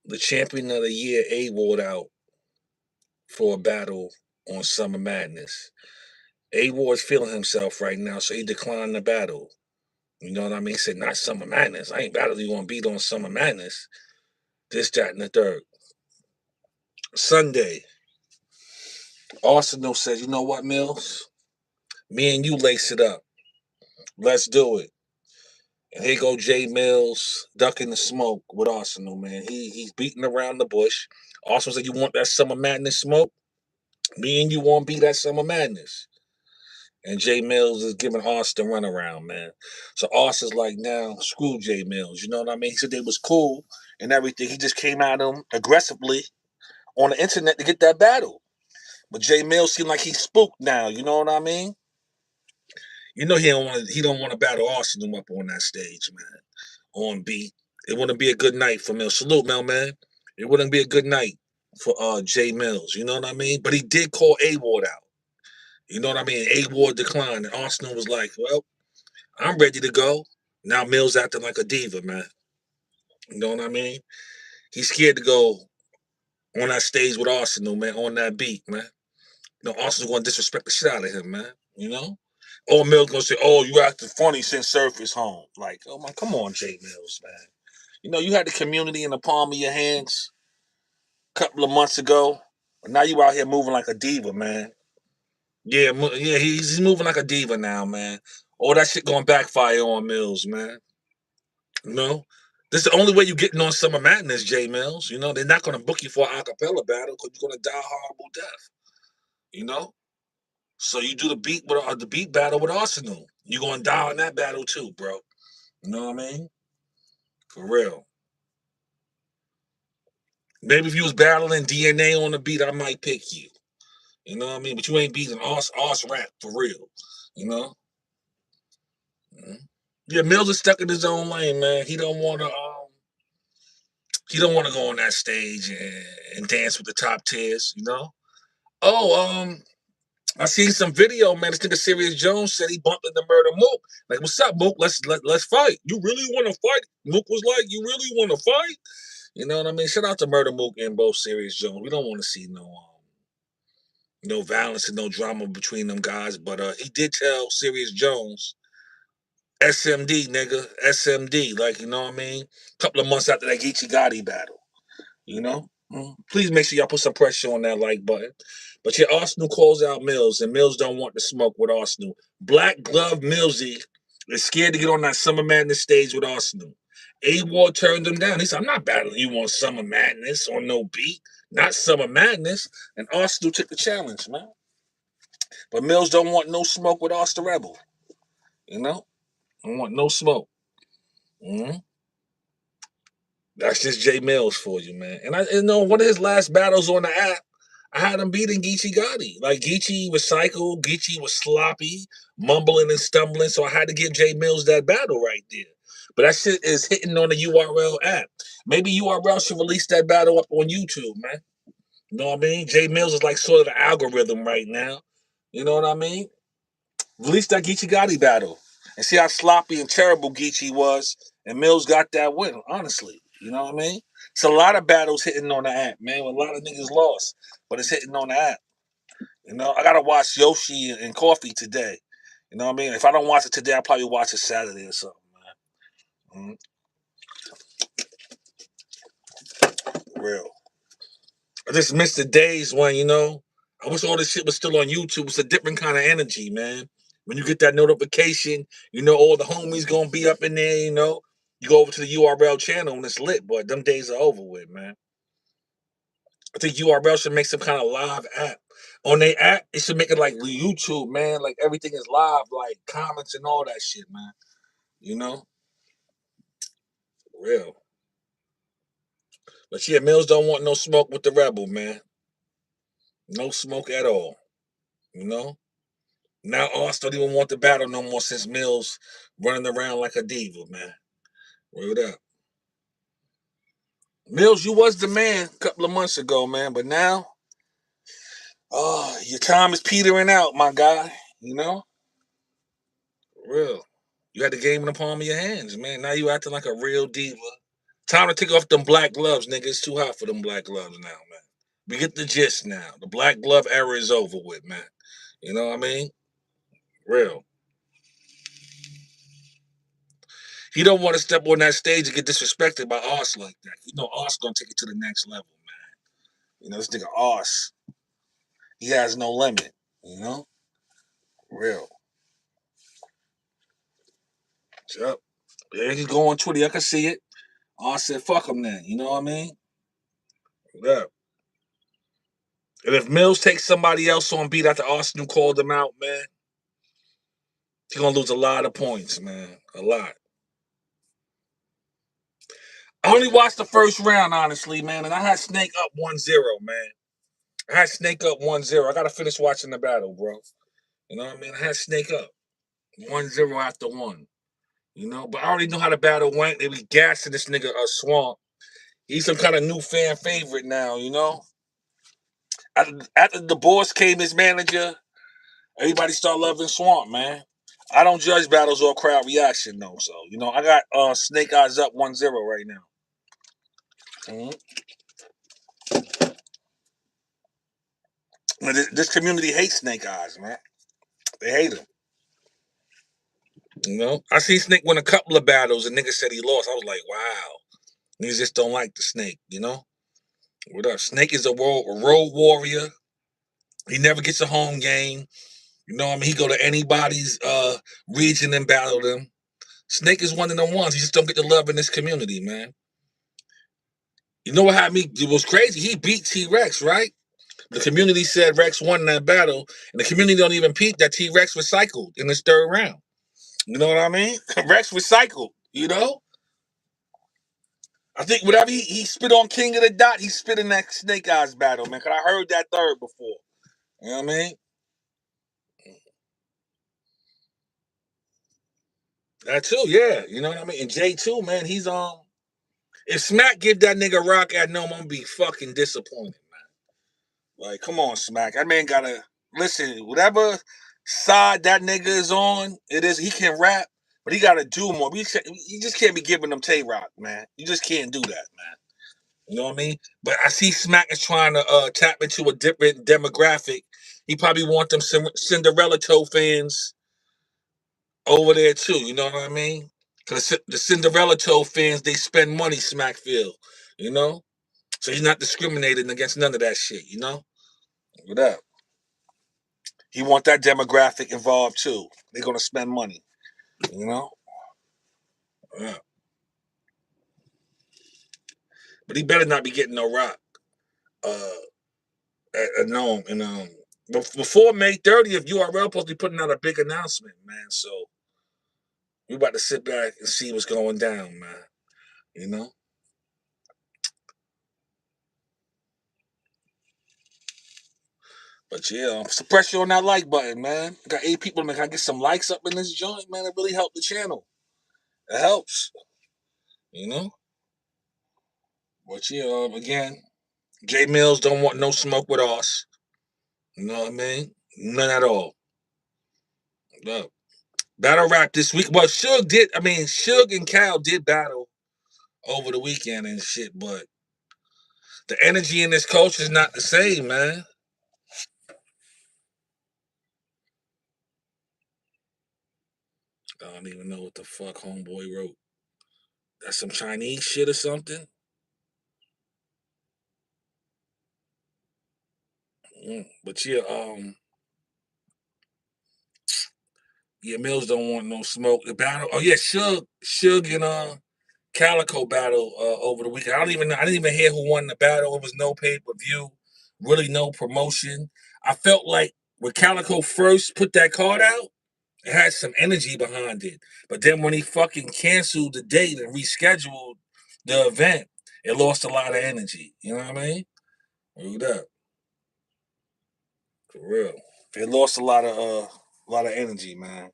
the champion of the year award out for a battle on Summer Madness. Award's feeling himself right now, so he declined the battle. You know what I mean? He said, not Summer Madness. I ain't battling you on beat on Summer Madness. This, that, and the third. Sunday, Arsonal said, you know what, Millz? Me and you lace it up. Let's do it. And here go Jae Millz ducking the smoke with Arsonal, man. He's beating around the bush. Arsonal said, you want that Summer Madness smoke? Me and you won't be that Summer Madness. And Jae Millz is giving Austin the runaround, man. So Austin's like, now, screw Jae Millz. You know what I mean? He said they was cool and everything. He just came at him aggressively on the internet to get that battle. But Jae Millz seemed like he's spooked now. You know what I mean? You know he don't want to battle Austin up on that stage, man. On beat. It wouldn't be a good night for Millz. Salute, Mel, man. It wouldn't be a good night for Jae Millz. You know what I mean? But he did call A-Ward out. You know what I mean? A-Ward declined. And Arsenal was like, well, I'm ready to go. Now Millz acting like a diva, man. You know what I mean? He's scared to go on that stage with Arsenal, man, on that beat, man. You know, Arsenal's going to disrespect the shit out of him, man. You know? Or Millz going to say, oh, you acting funny since Surf is home. Like, oh, my, come on, Jae Millz, man. You know, you had the community in the palm of your hands a couple of months ago. But now you out here moving like a diva, man. Yeah, he's moving like a diva now, man. All that shit going to backfire on Millz, man. You know? This is the only way you're getting on Summer Madness, Jae Millz. You know, they're not going to book you for an acapella battle because you're going to die a horrible death. You know? So you do the beat battle with Arsenal. You're going to die in that battle too, bro. You know what I mean? For real. Maybe if you was battling DNA on the beat, I might pick you. You know what I mean? But you ain't beating Ars rap for real. You know? Mm-hmm. Yeah, Millz is stuck in his own lane, man. He don't want to. He don't want to go on that stage and dance with the top tiers. You know? Oh, I seen some video, man. This nigga Serious Jones said he bumped into Murder Mook. Like, what's up, Mook? Let's fight. You really want to fight? Mook was like, you really want to fight? You know what I mean? Shout out to Murder Mook and both Serious Jones. We don't want to see no violence and no drama between them guys. But he did tell Serious Jones, SMD, nigga, SMD. Like, you know what I mean? A couple of months after that Geechee Gotti battle. You know? Please make sure y'all put some pressure on that like button. But yeah, Arsenal calls out Millz, and Millz don't want to smoke with Arsenal. Black Glove Millsy is scared to get on that Summer Madness stage with Arsenal. A-Ward turned him down. He said, I'm not battling you on Summer Madness on no beat. Not Summer Madness. And Arsenal took the challenge, man. But Millz don't want no smoke with Austin Rebel. You know? Don't want no smoke. Mm-hmm. That's just Jae Millz for you, man. And I know one of his last battles on the app, I had him beating Geechee Gotti. Like Geechee was psycho, Geechee was sloppy, mumbling and stumbling. So I had to give Jae Millz that battle right there. But that shit is hitting on the URL app. Maybe URL should release that battle up on YouTube, man. You know what I mean? Jae Millz is like sort of the algorithm right now. You know what I mean? Release that Geechee Gotti battle and see how sloppy and terrible Geechee was. And Millz got that win, honestly. You know what I mean? It's a lot of battles hitting on the app, man. A lot of niggas lost, but it's hitting on the app. You know, I gotta watch Yoshi and Coffee today. You know what I mean? If I don't watch it today, I'll probably watch it Saturday or something, man. Real. I just missed the days when, you know, I wish all this shit was still on YouTube. It's a different kind of energy, man. When you get that notification, you know all the homies gonna be up in there, you know. You go over to the URL channel and it's lit, but them days are over with, man. I think URL should make some kind of live app. On their app, it should make it like YouTube, man. Like everything is live, like comments and all that shit, man. You know? Real. But yeah, Millz don't want no smoke with the rebel, man. No smoke at all. You know? Now Austin don't even want the battle no more since Millz running around like a diva, man. Word up. Millz, you was the man a couple of months ago, man, but now, oh, your time is petering out, my guy. You know? Real. You had the game in the palm of your hands, man. Now you acting like a real diva. Time to take off them black gloves, nigga. It's too hot for them black gloves now, man. We get the gist now. The black glove era is over with, man. You know what I mean? Real. He don't want to step on that stage and get disrespected by Ars like that. You know, Ars gonna take it to the next level, man. You know, this nigga Ars, he has no limit. You know, real. Yep. Yeah, he's going on Twitter. I can see it. Ars said, "Fuck him then." You know what I mean? Yeah. And if Millz takes somebody else on beat after Arsenal called him out, man, he's gonna lose a lot of points, man. A lot. I only watched the first round, honestly, man, and I had Snake up 1-0, man. I had Snake up 1-0. I gotta finish watching the battle, bro. You know what I mean? I had Snake up 1-0 after one. You know, but I already know how the battle went. They was gassing this nigga Swamp. He's some kind of new fan favorite now, you know? After the boss came his manager, everybody started loving Swamp, man. I don't judge battles or crowd reaction, though. So, you know, I got Snake Eyes up 1-0 right now. Mm-hmm. This community hates Snake Eyes, man. They hate him. You know, I seen Snake win a couple of battles, and niggas said he lost. I was like, wow, niggas just don't like the Snake. You know, what up? Snake is a road warrior. He never gets a home game. You know what I mean? He go to anybody's region and battle them. Snake is one of them ones. He just don't get the love in this community, man. You know what happened? It was crazy. He beat T-Rex, right? The community said Rex won that battle, and the community don't even peep that T-Rex recycled in his third round. You know what I mean? Rex recycled, you know? I think whatever he spit on King of the Dot, he spit in that Snake Eyes battle, man. Cause I heard that third before. You know what I mean? That too, yeah. You know what I mean? And Jay too, man. He's if Smack give that nigga rock at no, I'm gonna be fucking disappointed, man. Like, come on, Smack. That man gotta listen, whatever side that nigga is on, it is he can rap, but he gotta do more. You just can't be giving them Tay Rock, man. You just can't do that, man. You know what I mean? But I see Smack is trying to tap into a different demographic. He probably want them Cinderella Toe fans over there too. You know what I mean? Because the Cinderella Toe fans, they spend money, Smack feel. You know? So he's not discriminating against none of that shit, you know? What up? He want that demographic involved too. They're gonna spend money, you know? Yeah. But he better not be getting no rock. No, and before May 30th, URL supposed to be putting out a big announcement, man. So we about to sit back and see what's going down, man. You know? But yeah, suppress you on that like button, man. Got 8 people, man. Can I get some likes up in this joint, man? It really helped the channel. It helps, you know? But yeah, again, Jae Millz don't want no smoke with us. You know what I mean? None at all. No. Battle rap this week. Well, Suge and Cal did battle over the weekend and shit, but the energy in this culture is not the same, man. I don't even know what the fuck homeboy wrote. That's some Chinese shit or something. But yeah, yeah, Mills don't want no smoke. The battle. Oh yeah, Suge and Calico battle over the weekend. I didn't even hear who won the battle. It was no pay per view, really no promotion. I felt like when Calico first put that card out, it had some energy behind it. But then when he fucking canceled the date and rescheduled the event, it lost a lot of energy. You know what I mean? Hold up, for real. It lost a lot of energy, man.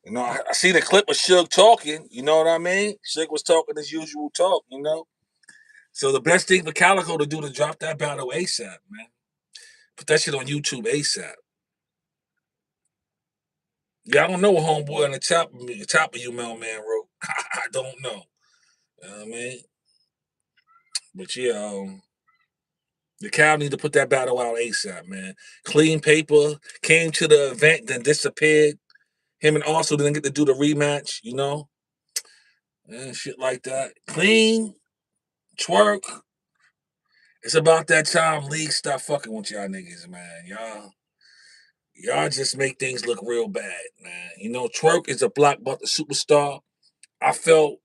You know, I see the clip of Suge talking. You know what I mean? Suge was talking his usual talk. You know. So the best thing for Calico to do to drop that battle ASAP, man. Put that shit on YouTube ASAP. Yeah, I don't know what homeboy on the top of you, mailman wrote. I don't know. You know what I mean? But yeah, the cow need to put that battle out ASAP, man. Clean paper came to the event, then disappeared. Him and also didn't get to do the rematch, and shit like that. Clean, twerk. It's about that time league stop fucking with y'all niggas, man. Y'all just make things look real bad, man. Twerk is a blockbuster superstar. I felt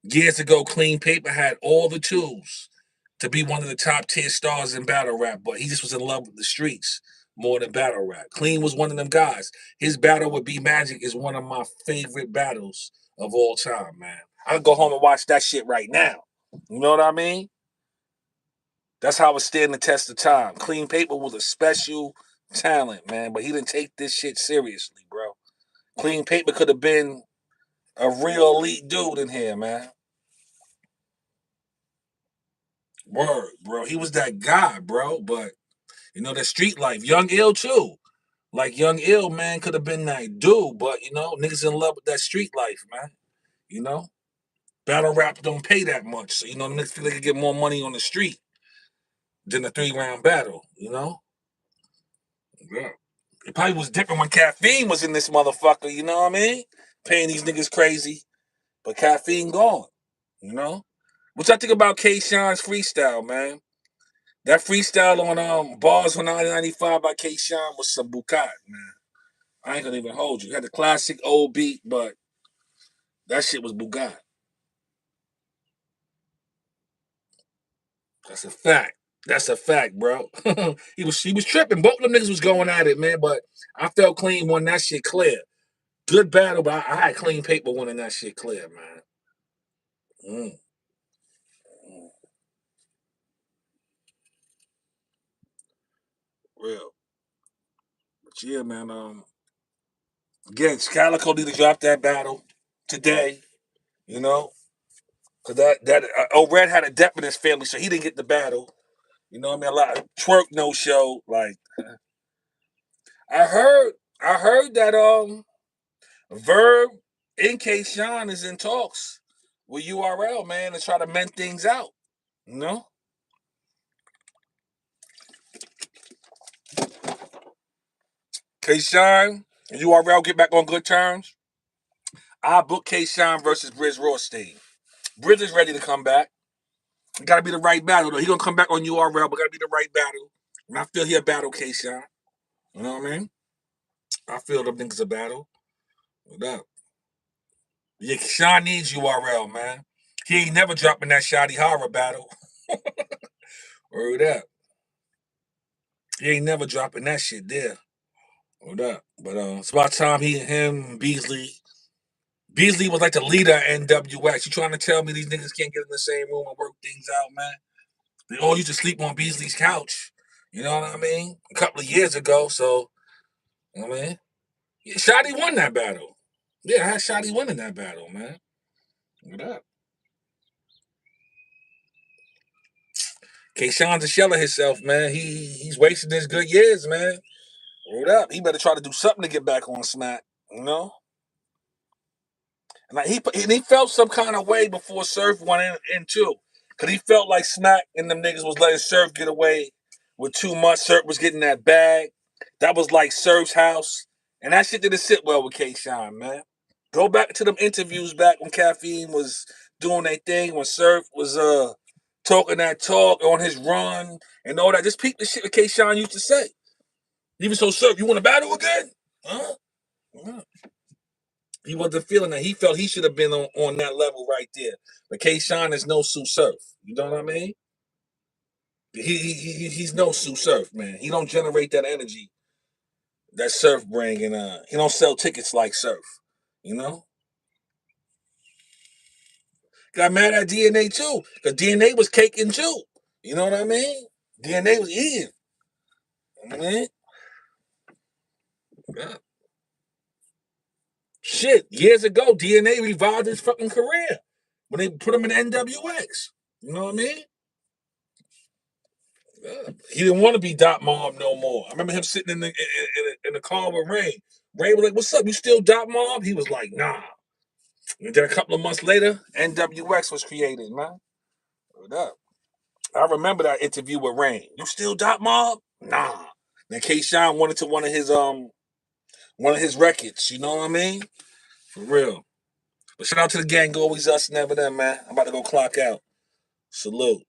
years ago, Clean Paper had all the tools to be one of the top tier stars in battle rap, but he just was in love with the streets more than battle rap. Clean was one of them guys. His battle with B Magic is one of my favorite battles of all time, man. I can go home and watch that shit right now. You know what I mean? That's how it stand the test of time. Clean Paper was a special talent, man, but he didn't take this shit seriously, bro. Clean Paper could have been a real elite dude in here, man. Word, bro. He was that guy, bro. But the street life, Young Ill too. Like Young Ill, man, could have been that dude, but niggas in love with that street life, man. You know, battle rap don't pay that much, so the niggas feel they could get more money on the street than a 3-round battle. Yeah. It probably was different when Caffeine was in this motherfucker. You know what I mean? Paying these niggas crazy, but Caffeine gone. You know, what y'all think about K. Sean's freestyle, man? That freestyle on Bars 1995 by K. Sean was some bukat, man. I ain't gonna even hold you. Had the classic old beat, but that shit was bugat. That's a fact. That's a fact, bro. he was tripping. Both of them niggas was going at it, man. But I felt Clean won that shit clear. Good battle, but I had Clean Paper winning that shit clear, man. Mm. Mm. Real. But yeah, man. Again, Scalico need to drop that battle today. You know, because Red had a death in his family, so he didn't get the battle. You know what I mean? A lot of twerk no show. Like I heard, I heard that Verb and K. Sean is in talks with URL, man, to try to mend things out. You know, K. Sean and URL get back on good terms. I book K. Sean versus Briz Rothstein. Briz is ready to come back. It gotta be the right battle though. He gonna come back on URL, but gotta be the right battle. And I feel he'll battle K. Sean. You know what I mean? I feel them niggas a battle. Without. Yeah, Sean needs URL, man. He ain't never dropping that shoddy horror battle. Word up. He ain't never dropping that shit there. Word up. But it's about time him, Beasley. Beasley was like the leader at NWX. You trying to tell me these niggas can't get in the same room and work things out, man? They all used to sleep on Beasley's couch. You know what I mean? A couple of years ago. So, I mean, yeah, Shotty won that battle. Yeah, I had Shotty winning that battle, man. What up? Kayshawn's a shell of himself, man. He's wasting his good years, man. What up? He better try to do something to get back on Smack, you know? And like he felt some kind of way before Surf went in too. Cause he felt like Smack and them niggas was letting Surf get away with too much. Surf was getting that bag. That was like Surf's house. And that shit didn't sit well with Kayshawn, man. Go back to them interviews back when Caffeine was doing their thing, when Surf was talking that talk on his run and all that. Just peep the shit that K. Sean used to say. Even so, Surf, you want to battle again? Huh? Yeah. He wasn't feeling that. He felt he should have been on that level right there. But K. Sean is no Sue Surf. You know what I mean? He's no Sue Surf, man. He don't generate that energy that Surf bring, and he don't sell tickets like Surf. You know? Got mad at DNA too, because DNA was caking too. You know what I mean? DNA was eating. I mean, yeah. Shit, years ago, DNA revived his fucking career when they put him in NWX. You know what I mean? Yeah. He didn't want to be Dot Mom no more. I remember him sitting in the car with Ray. Ray was like, "What's up? You still Dot Mom?" He was like, "Nah." And then a couple of months later, NWX was created, man. What up? I remember that interview with Rain. You still Dot Mob? Nah. Then K-Shine wanted to one of his records. You know what I mean? For real. But shout out to the gang. Always us, never them, man. I'm about to go clock out. Salute.